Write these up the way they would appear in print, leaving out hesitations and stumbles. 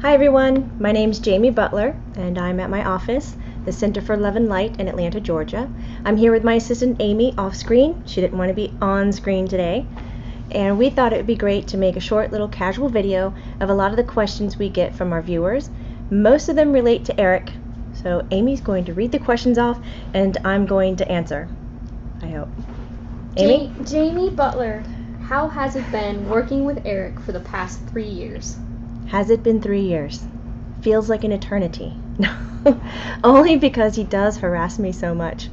Hi everyone, my name's Jamie Butler and I'm at my office, the Center for Love and Light in Atlanta, Georgia. I'm here with my assistant Amy off screen. She didn't want to be on screen today. And we thought it would be great to make a short little casual video of a lot of the questions we get from our viewers. Most of them relate to Erik. So Amy's going to read the questions off and I'm going to answer, I hope. Amy? Jamie Butler, how has it been working with Erik for the past 3 years? Has it been 3 years? Feels like an eternity. Only because he does harass me so much.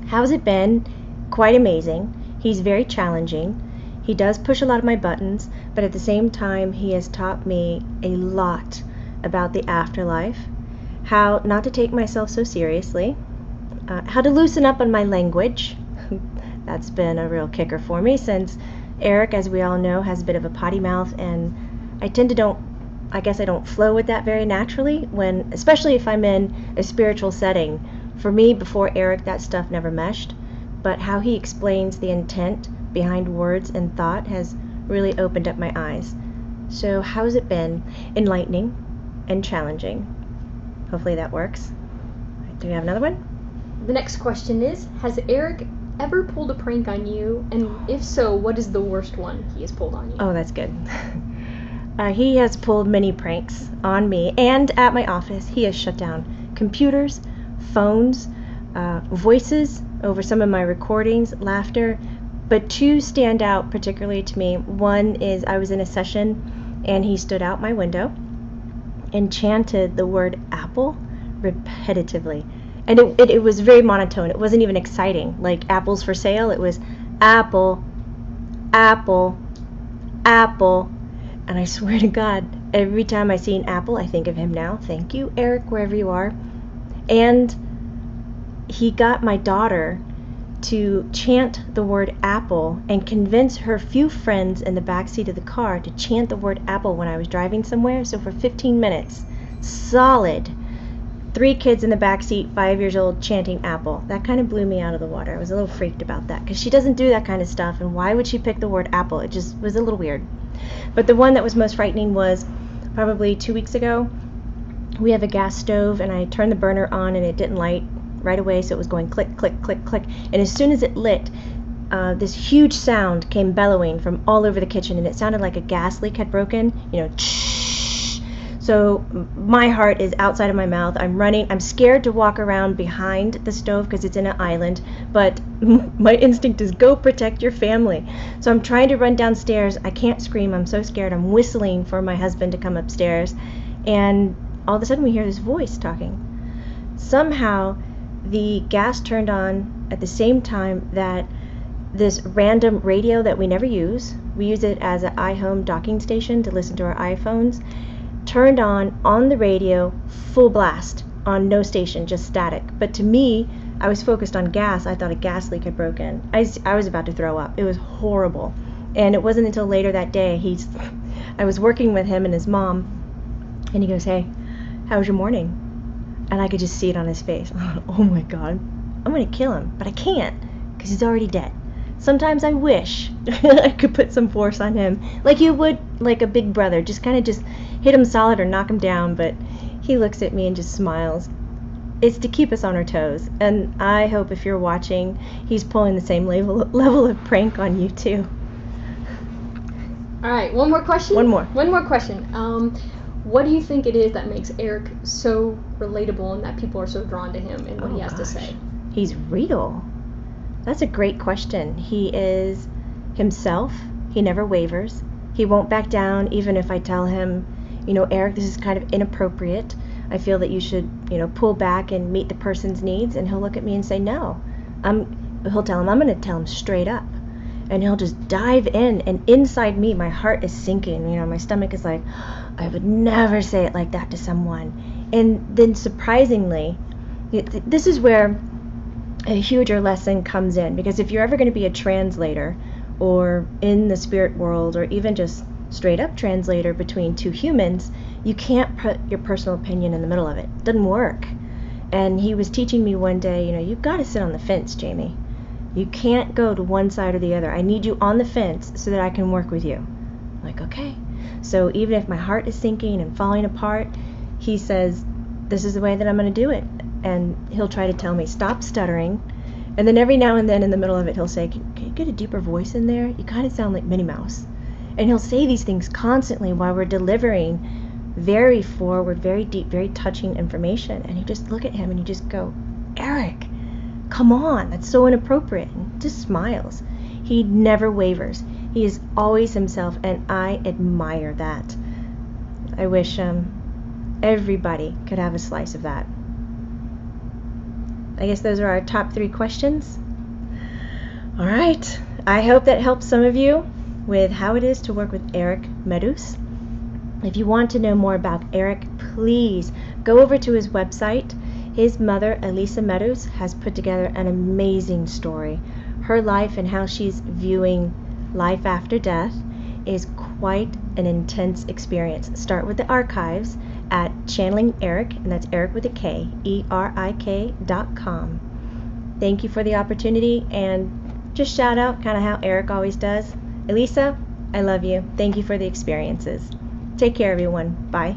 How's it been? Quite amazing. He's very challenging. He does push a lot of my buttons, but at the same time he has taught me a lot about the afterlife, how not to take myself so seriously, how to loosen up on my language. That's been a real kicker for me since Erik, as we all know, has a bit of a potty mouth, and I don't flow with that very naturally, especially if I'm in a spiritual setting. For me, before Erik, that stuff never meshed, but how he explains the intent behind words and thought has really opened up my eyes. So how's it been? Enlightening and challenging. Hopefully that works. Do we have another one? The next question is, has Erik ever pulled a prank on you? And if so, what is the worst one he has pulled on you? Oh, that's good. He has pulled many pranks on me and at my office. He has shut down computers, phones, voices over some of my recordings, laughter. But two stand out particularly to me. One is I was in a session and he stood out my window and chanted the word apple repetitively. And it was very monotone. It wasn't even exciting, like apples for sale. It was apple, apple, apple. And I swear to God, every time I see an apple, I think of him now. Thank you, Erik, wherever you are. And he got my daughter to chant the word apple and convince her few friends in the backseat of the car to chant the word apple when I was driving somewhere. So for 15 minutes, solid, 3 kids in the backseat, 5 years old, chanting apple. That kind of blew me out of the water. I was a little freaked about that because she doesn't do that kind of stuff. And why would she pick the word apple? It just was a little weird. But the one that was most frightening was probably 2 weeks ago. We have a gas stove and I turned the burner on and it didn't light right away, so it was going click, click, click, click. And as soon as it lit, this huge sound came bellowing from all over the kitchen, and it sounded like a gas leak had broken, So my heart is outside of my mouth. I'm running. I'm scared to walk around behind the stove because it's in an island, but my instinct is go protect your family. So I'm trying to run downstairs. I can't scream. I'm so scared. I'm whistling for my husband to come upstairs, and all of a sudden we hear this voice talking. Somehow the gas turned on at the same time that this random radio that we never use, we use it as an iHome docking station to listen to our iPhones, turned on the radio, full blast, on no station, just static. But to me, I was focused on gas. I thought a gas leak had broken. I was about to throw up. It was horrible. And it wasn't until later that day, I was working with him and his mom, and he goes, "Hey, how was your morning?" And I could just see it on his face. Oh my God, I'm going to kill him, but I can't because he's already dead. Sometimes I wish I could put some force on him like you would like a big brother, just hit him solid or knock him down, but he looks at me and just smiles. It's to keep us on our toes, and I hope if you're watching, he's pulling the same level of prank on you too. All right, one more question? One more question. What do you think it is that makes Erik so relatable and that people are so drawn to him and what he has to say? He's real. That's a great question. He is himself. He never wavers. He won't back down even if I tell him, Erik, this is kind of inappropriate. I feel that you should, pull back and meet the person's needs. And he'll look at me and say, no. He'll tell him, I'm going to tell him straight up. And he'll just dive in. And inside me, my heart is sinking. My stomach is like, I would never say it like that to someone. And then surprisingly, this is where a huger lesson comes in. Because if you're ever going to be a translator or in the spirit world or even just straight up translator between two humans, you can't put your personal opinion in the middle of it. It doesn't work. And he was teaching me one day, you've got to sit on the fence, Jamie. You can't go to one side or the other. I need you on the fence so that I can work with you. I'm like, okay. So even if my heart is sinking and falling apart, he says, this is the way that I'm going to do it. And he'll try to tell me, stop stuttering. And then every now and then in the middle of it, he'll say, can you get a deeper voice in there? You kind of sound like Minnie Mouse. And he'll say these things constantly while we're delivering very forward, very deep, very touching information. And you just look at him and you just go, Erik, come on, that's so inappropriate. And just smiles. He never wavers. He is always himself, and I admire that. I wish everybody could have a slice of that. I guess those are our top 3 questions. All right. I hope that helps some of you with how it is to work with Erik Medhus. If you want to know more about Erik, please go over to his website. His mother, Erik Medhus, has put together an amazing story. Her life and how she's viewing life after death is quite an intense experience. Start with the archives at Channeling Erik, and that's Erik with a K, ERIK.com. Thank you for the opportunity, and just shout out kind of how Erik always does. Elisa, I love you. Thank you for the experiences. Take care, everyone. Bye.